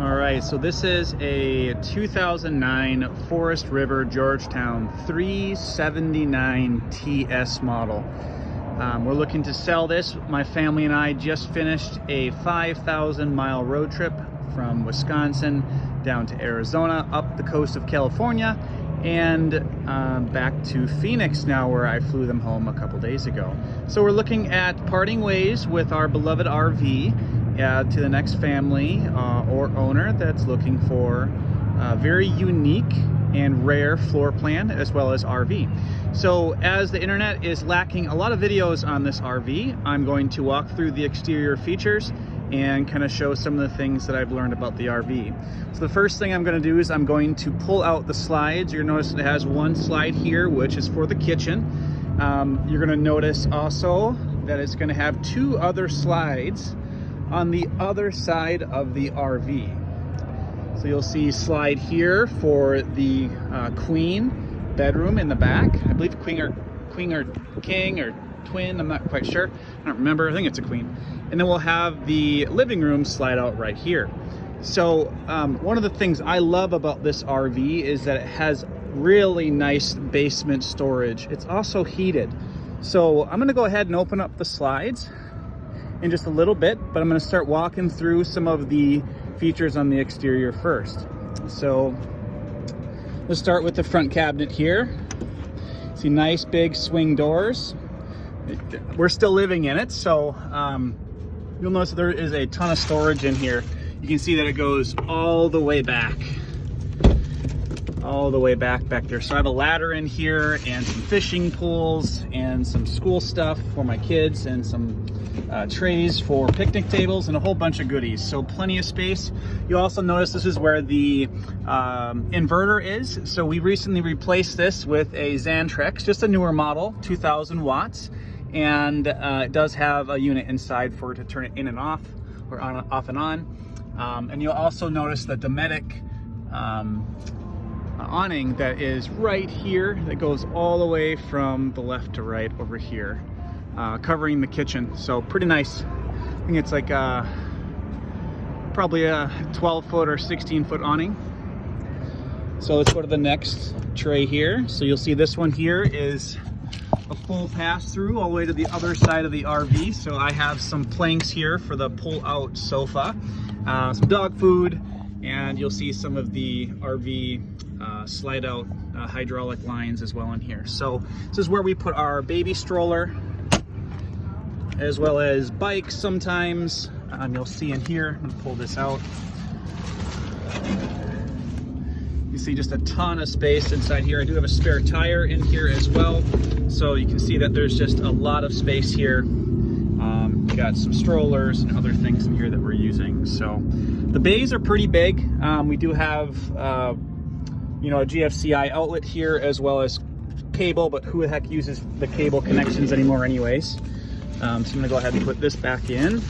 All right, so this is a 2009 Forest River Georgetown 379 TS model. We're looking to sell this. My family and I just finished a 5,000-mile road trip from Wisconsin down to Arizona, up the coast of California, and back to Phoenix now, where I flew them home a couple days ago. So we're looking at parting ways with our beloved RV to the next family or owner that's looking for a very unique and rare floor plan as well as RV. So as the internet is lacking a lot of videos on this RV, I'm going to walk through the exterior features and kind of show some of the things that I've learned about the RV. So the first thing I'm going to do is I'm going to pull out the slides. You're going to notice it has one slide here, which is for the kitchen. You're going to notice also that it's going to have two other slides on the other side of the RV. So you'll see slide here for the queen bedroom in the back. I believe queen or king or twin, I'm not quite sure. I don't remember, I think it's a queen. And then we'll have the living room slide out right here. So one of the things I love about this RV is that it has really nice basement storage. It's also heated. So I'm gonna go ahead and open up the slides in just a little bit, but I'm going to start walking through some of the features on the exterior first. So let's start with the front cabinet here. See nice big swing doors. We're still living in it, so you'll notice there is a ton of storage in here. You can see that it goes all the way back there. So I have a ladder in here and some fishing poles and some school stuff for my kids and some trays for picnic tables and a whole bunch of goodies. So plenty of space. You also notice this is where the inverter is. So we recently replaced this with a Xantrex, just a newer model, 2000 watts. And it does have a unit inside for it to turn it in and off, or on, off and on. And you'll also notice the Dometic awning that is right here that goes all the way from the left to right over here, covering the kitchen. So pretty nice. I think it's like probably a 12-foot or 16-foot awning. So let's go to the next tray here. So you'll see this one here is a full pass-through all the way to the other side of the RV. So I have some planks here for the pull-out sofa, some dog food, and you'll see some of the RV slide out hydraulic lines as well in here. So this is where we put our baby stroller as well as bikes sometimes. You'll see in here, I'm gonna pull this out. You see just a ton of space inside here. I do have a spare tire in here as well. So you can see that there's just a lot of space here. We got some strollers and other things in here that we're using. So the bays are pretty big. We do have you know, a GFCI outlet here as well as cable, but who the heck uses the cable connections anymore anyways? So I'm gonna go ahead and put this back in.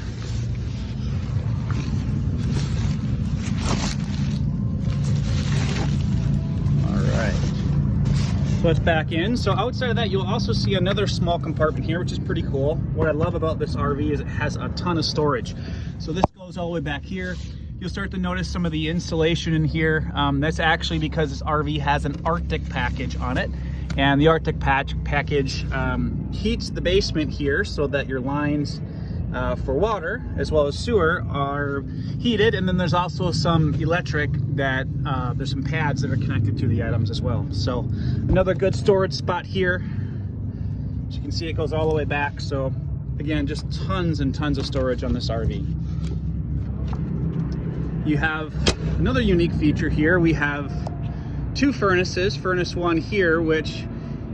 So it's back in. So outside of that, you'll also see another small compartment here, which is pretty cool. What I love about this RV is it has a ton of storage. So this goes all the way back here. You'll start to notice some of the insulation in here. That's actually because this RV has an Arctic package on it. And the Arctic package heats the basement here so that your lines for water as well as sewer are heated, and then there's also some electric that there's some pads that are connected to the items as well. So another good storage spot here. As you can see, it goes all the way back. So again, just tons and tons of storage on this RV. You have another unique feature here. We have two furnaces. Furnace one here, which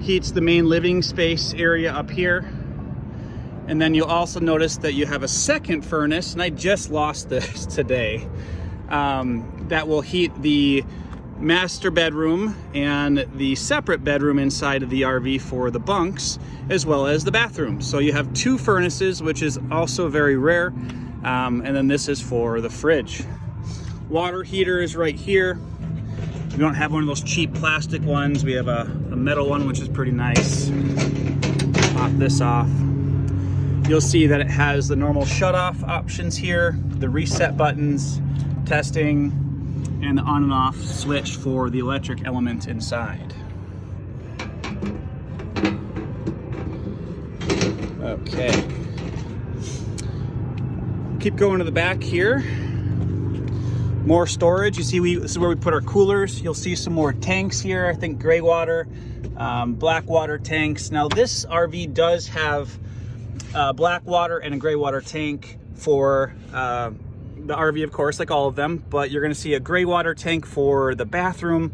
heats the main living space area up here. And then you'll also notice that you have a second furnace, and I just lost this today, that will heat the master bedroom and the separate bedroom inside of the RV for the bunks, as well as the bathroom. So you have two furnaces, which is also very rare. And then this is for the fridge. Water heater is right here. We don't have one of those cheap plastic ones. We have a metal one, which is pretty nice. Pop this off. You'll see that it has the normal shut-off options here, the reset buttons, testing, and the on and off switch for the electric element inside. Okay. Keep going to the back here. More storage. You see, this is where we put our coolers. You'll see some more tanks here. I think gray water, black water tanks. Now this RV does have black water and a gray water tank for the RV, of course, like all of them, but you're going to see a gray water tank for the bathroom,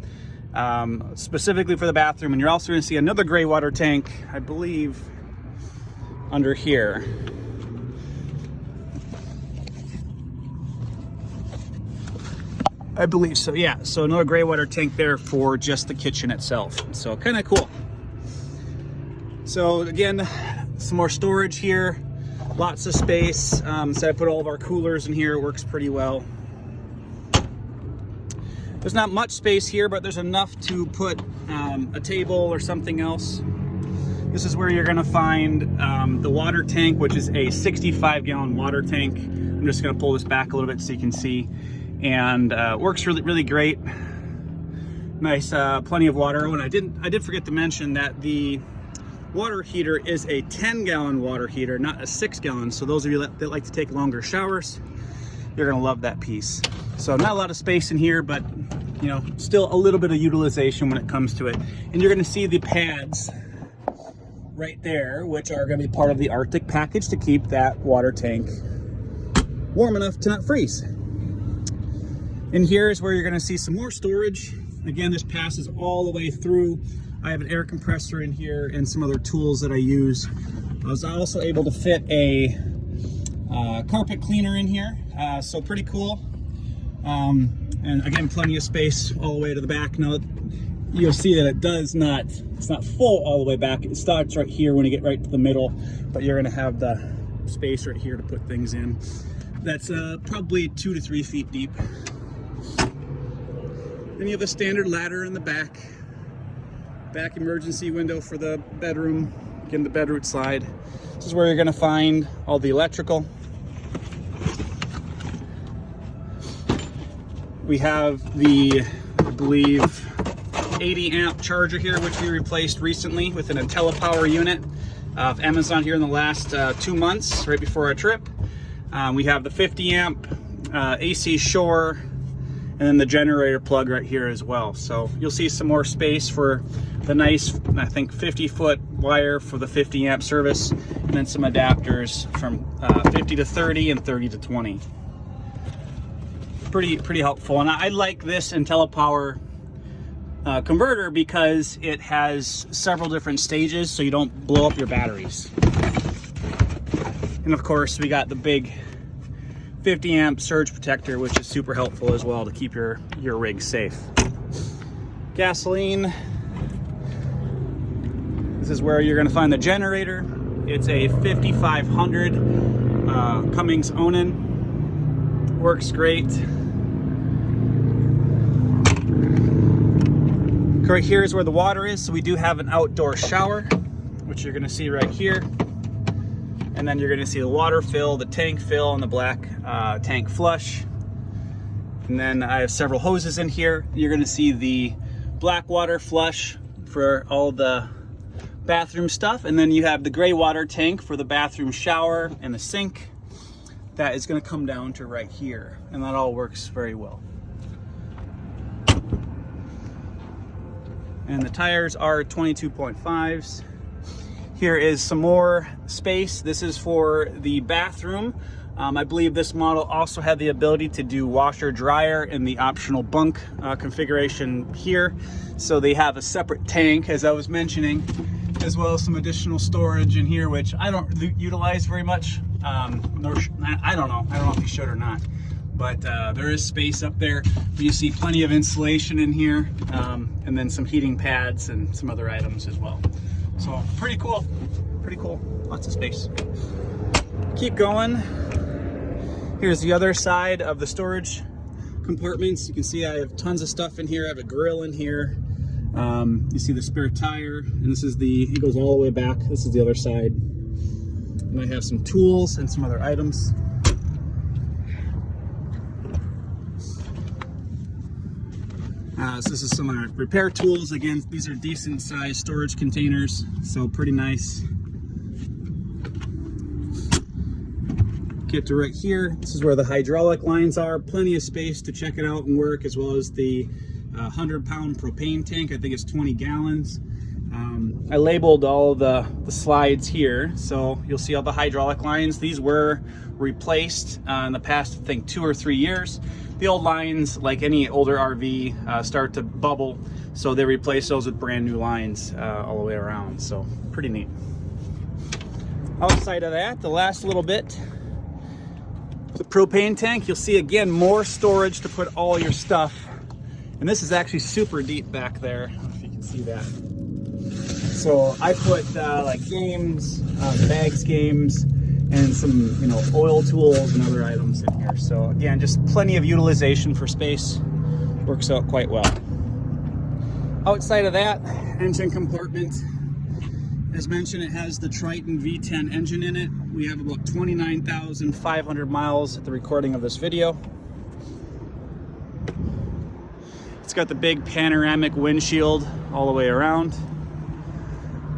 specifically for the bathroom, and you're also going to see another gray water tank, I believe, under here. I believe so, yeah. So another gray water tank there for just the kitchen itself. So kind of cool. So again, some more storage here, lots of space. So I put all of our coolers in here. It works pretty well. There's not much space here, but there's enough to put a table or something else. This is where you're gonna find the water tank, which is a 65-gallon water tank. I'm just gonna pull this back a little bit so you can see. And works really great. Nice, plenty of water. And I did forget to mention that the water heater is a 10-gallon water heater, not a 6-gallon. So those of you that like to take longer showers, you're gonna love that piece. So not a lot of space in here, but you know, still a little bit of utilization when it comes to it. And you're gonna see the pads right there, which are gonna be part of the Arctic package to keep that water tank warm enough to not freeze. And here is where you're gonna see some more storage. Again, this passes all the way through. I have an air compressor in here and some other tools that I use. I was also able to fit a carpet cleaner in here, so pretty cool. And again, plenty of space all the way to the back. Now, you'll see that it's not full all the way back. It starts right here when you get right to the middle, but you're gonna have the space right here to put things in. That's probably 2 to 3 feet deep. Then you have a standard ladder in the back emergency window for the bedroom. Again, the bedroom slide. This is where you're gonna find all the electrical. We have the, I believe, 80 amp charger here, which we replaced recently with an IntelliPower unit of Amazon here in the last 2 months, right before our trip. We have the 50 amp AC Shore, and then the generator plug right here as well. So you'll see some more space for the nice, I think, 50-foot wire for the 50 amp service, and then some adapters from 50 to 30 and 30 to 20. Pretty helpful. And I like this IntelliPower converter because it has several different stages, so you don't blow up your batteries. And of course, we got the big 50 amp surge protector, which is super helpful as well to keep your rig safe. Gasoline. This is where you're going to find the generator. It's a 5500 Cummins Onan. Works great. Right here is where the water is, so we do have an outdoor shower, which you're going to see right here. And then you're going to see the water fill, the tank fill, and the black tank flush. And then I have several hoses in here. You're going to see the black water flush for all the bathroom stuff. And then you have the gray water tank for the bathroom shower and the sink. That is going to come down to right here. And that all works very well. And the tires are 22.5s. Here is some more space. This is for the bathroom. I believe this model also had the ability to do washer dryer in the optional bunk configuration here. So they have a separate tank, as I was mentioning, as well as some additional storage in here, which I don't utilize very much. I don't know if you should or not, but there is space up there. You see plenty of insulation in here, and then some heating pads and some other items as well. So pretty cool, lots of space. Keep going. Here's the other side of the storage compartments. You can see I have tons of stuff in here. I have a grill in here. You see the spare tire, and this is it goes all the way back. This is the other side. And I have some tools and some other items. So this is some of our repair tools. Again, these are decent sized storage containers, so pretty nice. Get to right here. This is where the hydraulic lines are. Plenty of space to check it out and work, as well as the 100-pound propane tank. I think it's 20 gallons. I labeled all the slides here, so you'll see all the hydraulic lines. These were replaced in the past, I think, 2 or 3 years. The old lines, like any older RV, start to bubble, so they replace those with brand new lines all the way around. So pretty neat. Outside of that, the last little bit, the propane tank. You'll see again more storage to put all your stuff, and this is actually super deep back there. I don't know if you can see that. So I put like games, bags, games, and some, you know, oil tools and other items in here. So again, just plenty of utilization for space. Works out quite well. Outside of that, engine compartment. As mentioned, it has the Triton V10 engine in it. We have about 29,500 miles at the recording of this video. It's got the big panoramic windshield all the way around.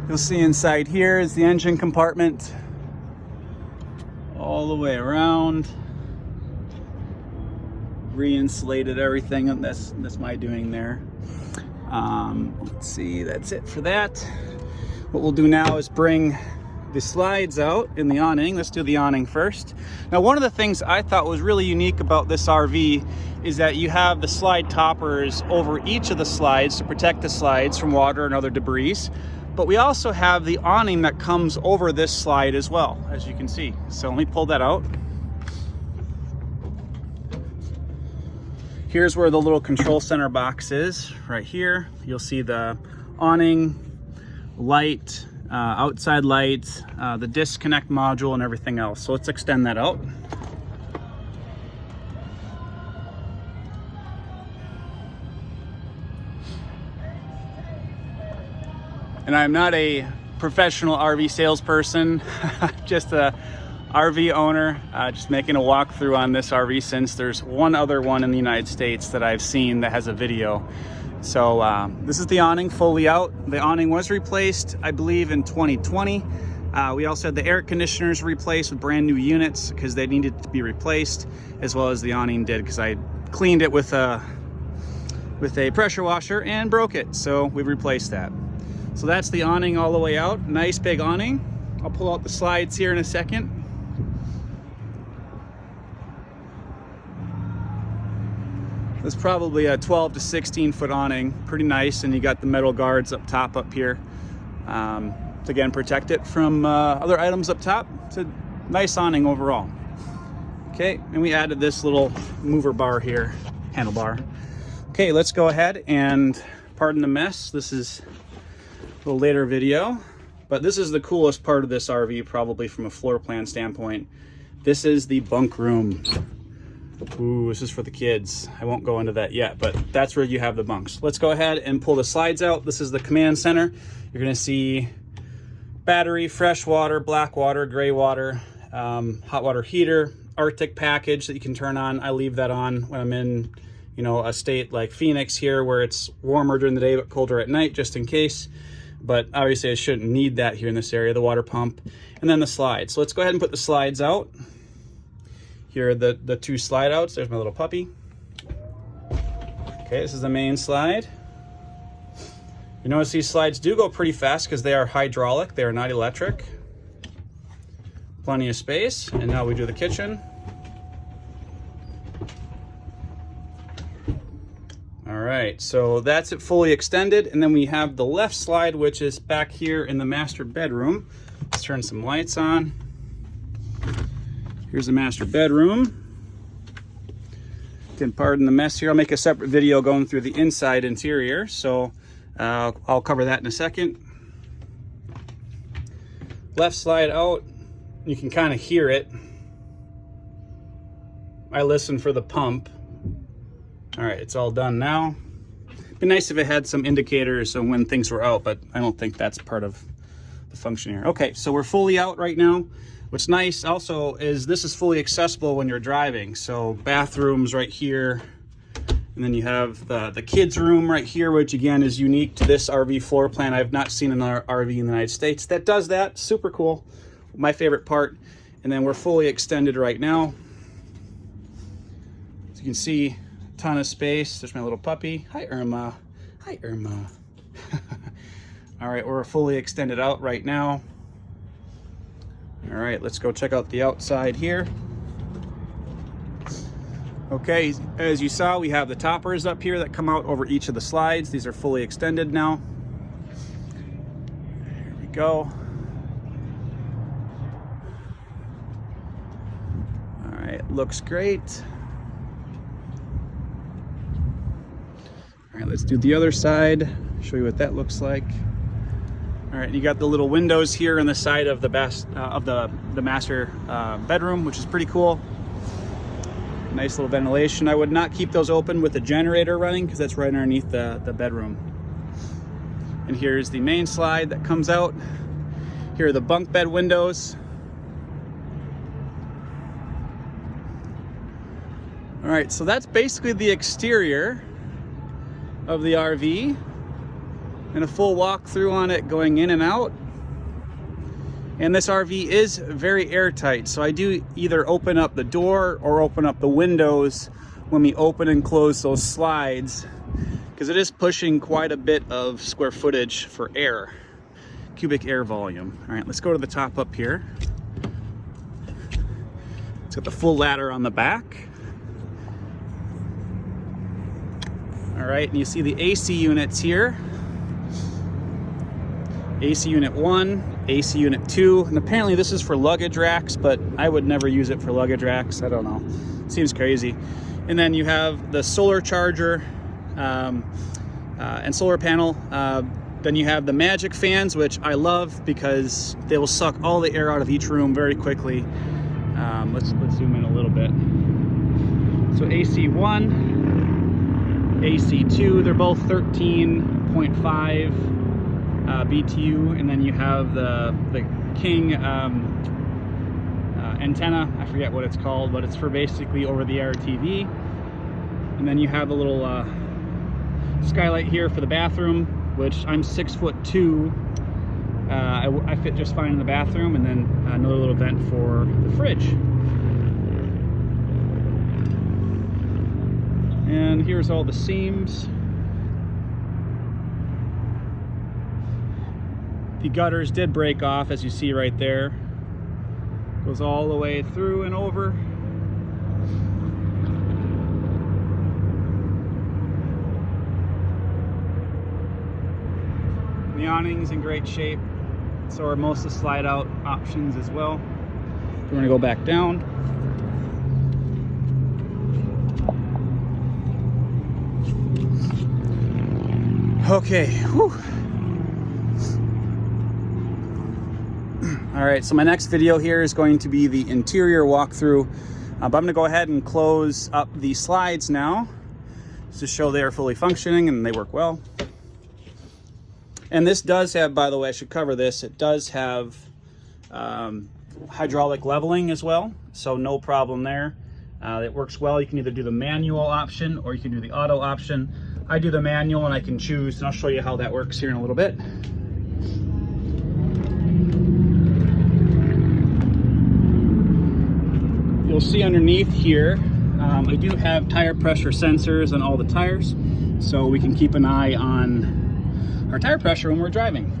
You'll see inside here is the engine compartment all the way around. Re-insulated everything, and that's my doing there. Let's see, that's it for that. What we'll do now is bring the slides out in the awning. Let's do the awning first. Now, one of the things I thought was really unique about this RV is that you have the slide toppers over each of the slides to protect the slides from water and other debris. But we also have the awning that comes over this slide as well, as you can see. So let me pull that out. Here's where the little control center box is, right here. You'll see the awning, light, outside lights, the disconnect module, and everything else. So let's extend that out. And I'm not a professional RV salesperson, just a RV owner, just making a walkthrough on this RV, since there's one other one in the United States that I've seen that has a video. So this is the awning fully out. The awning was replaced, I believe, in 2020. We also had the air conditioners replaced with brand new units because they needed to be replaced, as well as the awning did, because I cleaned it with a pressure washer and broke it. So we replaced that. So that's the awning all the way out. Nice big awning. I'll pull out the slides here in a second. It's probably a 12 to 16 foot awning. Pretty nice, and you got the metal guards up top up here. To again, protect it from other items up top. It's a nice awning overall. Okay, and we added this little mover bar here, handlebar. Okay, let's go ahead and pardon the mess. This is a little later video, but this is the coolest part of this RV, probably from a floor plan standpoint. This is the bunk room. Ooh, this is for the kids. I won't go into that yet, but that's where you have the bunks. Let's go ahead and pull the slides out. This is the command center. You're gonna see battery, fresh water, black water, gray water, hot water heater, Arctic package that you can turn on. I leave that on when I'm in, you know, a state like Phoenix here, where it's warmer during the day but colder at night, just in case. But obviously I shouldn't need that here in this area. The water pump, and then the slides. So let's go ahead and put the slides out. Here are the two slide outs. There's my little puppy. Okay, this is the main slide. You notice these slides do go pretty fast because they are hydraulic. They are not electric. Plenty of space. And now we do the kitchen. All right, so that's it fully extended. And then we have the left slide, which is back here in the master bedroom. Let's turn some lights on. Here's the master bedroom. Again, pardon the mess here. I'll make a separate video going through the inside interior, so I'll cover that in a second. Left slide out. You can kind of hear it. I listened for the pump. All right, it's all done now. It'd be nice if it had some indicators on when things were out, but I don't think that's part of the function here. Okay, so we're fully out right now. What's nice also is this is fully accessible when you're driving. So bathrooms right here, And then you have the kids room right here, which again is unique to this RV floor plan. I've not seen another RV in the United States that does that. Super cool. My favorite part. And then we're fully extended right now. As you can see, a ton of space. There's my little puppy. Hi, Irma. Hi, Irma. All right, we're fully extended out right now. All right, let's go check out the outside here. Okay, as you saw, we have the toppers up here that come out over each of the slides. These are fully extended now. Here we go. All right, looks great. All right, let's do the other side. Show you what that looks like. All right, you got the little windows here on the side of the master bedroom, which is pretty cool. Nice little ventilation. I would not keep those open with the generator running because that's right underneath the bedroom. And here's the main slide that comes out. Here are the bunk bed windows. All right, so that's basically the exterior of the RV, and a full walkthrough on it going in and out. And this RV is very airtight, so I do either open up the door or open up the windows when we open and close those slides, because it is pushing quite a bit of square footage for air, cubic air volume. All right, let's go to the top up here. It's got the full ladder on the back. All right, and you see the AC units here. AC unit 1, AC unit 2, and apparently this is for luggage racks, but I would never use it for luggage racks. I don't know, seems crazy. And then you have the solar charger and solar panel. Then you have the magic fans, which I love because they will suck all the air out of each room very quickly. Let's zoom in a little bit. So AC1, AC2, they're both 13.5 BTU, and then you have the King antenna. I forget what it's called, but it's for basically over-the-air TV. And then you have a little skylight here for the bathroom, which I'm 6'2". I fit just fine in the bathroom, and then another little vent for the fridge. And here's all the seams. The gutters did break off, as you see right there. Goes all the way through and over. The awning's in great shape. So are most of the slide out options as well. We're gonna go back down. Okay, whew. All right, so my next video here is going to be the interior walkthrough, but I'm gonna go ahead and close up the slides now to show they are fully functioning and they work well. And this does have, by the way, I should cover this, it does have hydraulic leveling as well, so no problem there. It works well. You can either do the manual option or you can do the auto option. I do the manual and I can choose, and I'll show you how that works here in a little bit. You'll see underneath here, I do have tire pressure sensors on all the tires, so we can keep an eye on our tire pressure when we're driving.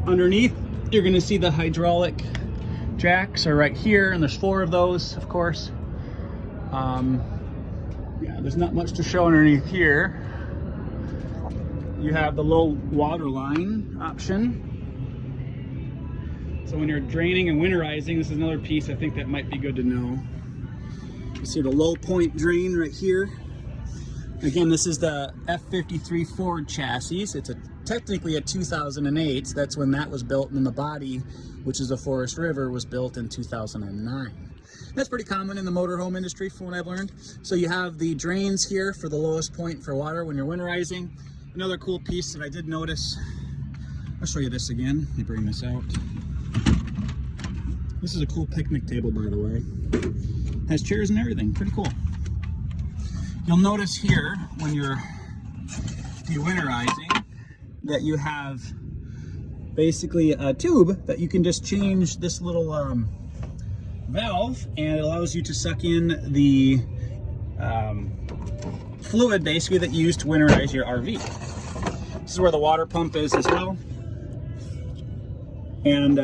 Underneath, you're gonna see the hydraulic jacks are right here, and there's 4 of those, of course. Yeah, there's not much to show underneath here. You have the low water line option. So when you're draining and winterizing, this is another piece I think that might be good to know. You see the low point drain right here. Again, this is the F53 Ford chassis. It's technically a 2008. That's when that was built, and the body, which is a Forest River, was built in 2009. That's pretty common in the motorhome industry from what I've learned. So you have the drains here for the lowest point for water when you're winterizing. Another cool piece that I did notice, I'll show you this again. Let me bring this out. This is a cool picnic table, by the way. Has chairs and everything, pretty cool. You'll notice here when you're de-winterizing that you have basically a tube that you can just change this little valve, and it allows you to suck in the fluid basically that you use to winterize your RV. This is where the water pump is as well, and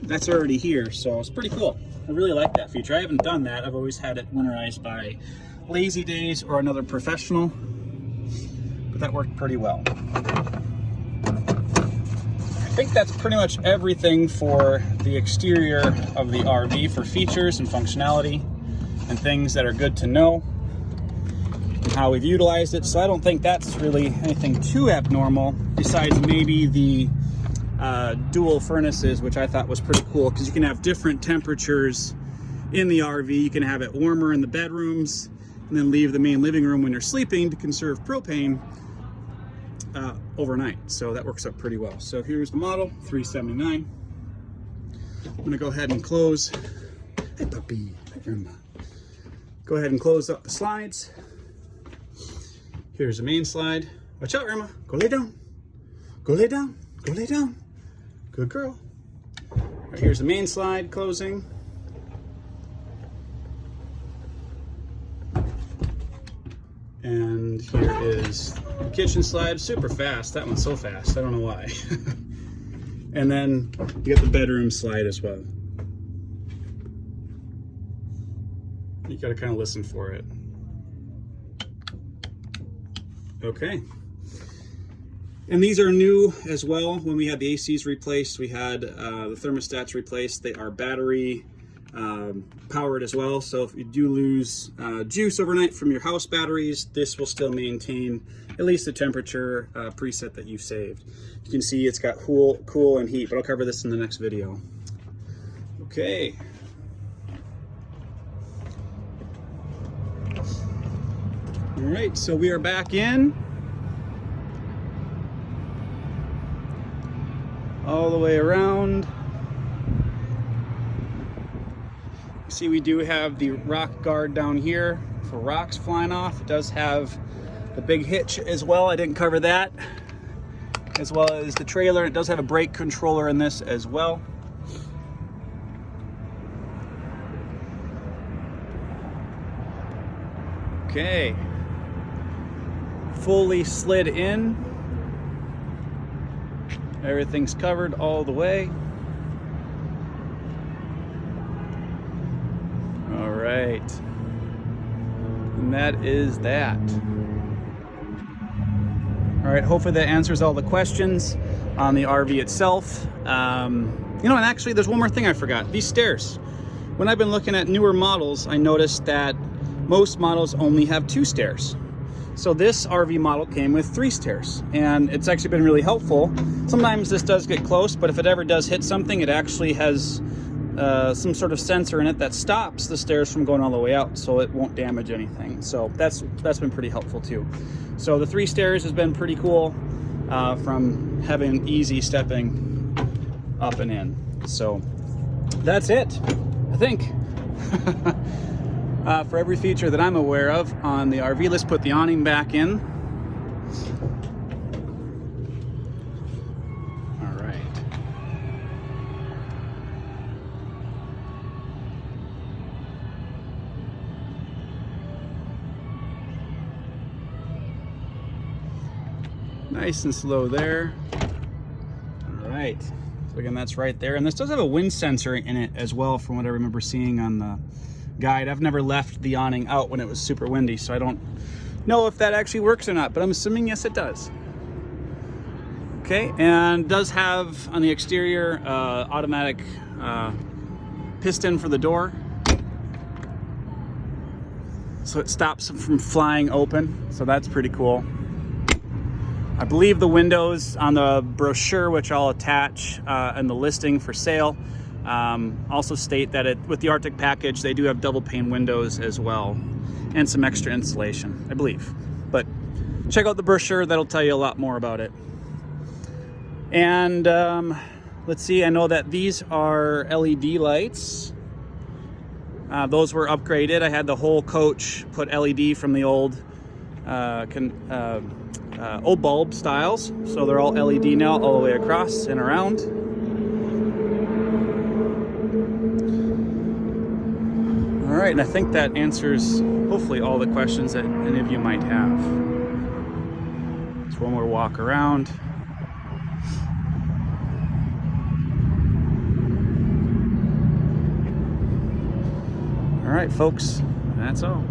that's already here, so it's pretty cool. I really like that feature. I haven't done that. I've always had it winterized by Lazy Days or another professional, but that worked pretty well. I think that's pretty much everything for the exterior of the RV for features and functionality and things that are good to know and how we've utilized it. So I don't think that's really anything too abnormal, besides maybe the dual furnaces, which I thought was pretty cool because you can have different temperatures in the RV. You can have it warmer in the bedrooms and then leave the main living room when you're sleeping to conserve propane overnight. So that works out pretty well. So here's the model 379. I'm gonna go ahead and close. Hey puppy, go ahead and close up the slides. Here's the main slide. Watch out, Irma. Go lay down. Go lay down. Go lay down. Good girl. Right, here's the main slide closing. And here is the kitchen slide. Super fast. That one's so fast. I don't know why. And then you got the bedroom slide as well. You got to kind of listen for it. Okay. And these are new as well. When we had the ACs replaced, we had the thermostats replaced. They are battery powered as well. So if you do lose juice overnight from your house batteries, this will still maintain at least the temperature preset that you've saved. You can see it's got cool and heat, but I'll cover this in the next video. Okay. All right, so we are back in. All the way around. See, we do have the rock guard down here for rocks flying off. It does have the big hitch as well. I didn't cover that. As well as the trailer. It does have a brake controller in this as well. Okay. Fully slid in. Everything's covered all the way. All right. And that is that. All right, hopefully that answers all the questions on the RV itself. You know, and actually there's one more thing I forgot. These stairs. When I've been looking at newer models, I noticed that most models only have 2 stairs. So this RV model came with 3 stairs, and it's actually been really helpful. Sometimes this does get close, but if it ever does hit something, it actually has some sort of sensor in it that stops the stairs from going all the way out, so it won't damage anything. So that's been pretty helpful too. So the 3 stairs has been pretty cool from having easy stepping up and in. So that's it, I think. For every feature that I'm aware of on the RV. Let's put the awning back in. All right. Nice and slow there. All right. So again, that's right there. And this does have a wind sensor in it as well, from what I remember seeing on the guide. I've never left the awning out when it was super windy, so I don't know if that actually works or not, but I'm assuming yes it does. Okay, and does have on the exterior automatic piston for the door, so it stops them from flying open, so that's pretty cool. I believe the windows on the brochure, which I'll attach in the listing for sale, also state that with the Arctic package, they do have double pane windows as well, and some extra insulation, I believe. But check out the brochure, that'll tell you a lot more about it. And let's see, I know that these are LED lights. Those were upgraded. I had the whole coach put LED from the old old bulb styles. So they're all LED now, all the way across and around. All right, and I think that answers hopefully all the questions that any of you might have. Just one more walk around. All right, folks, that's all.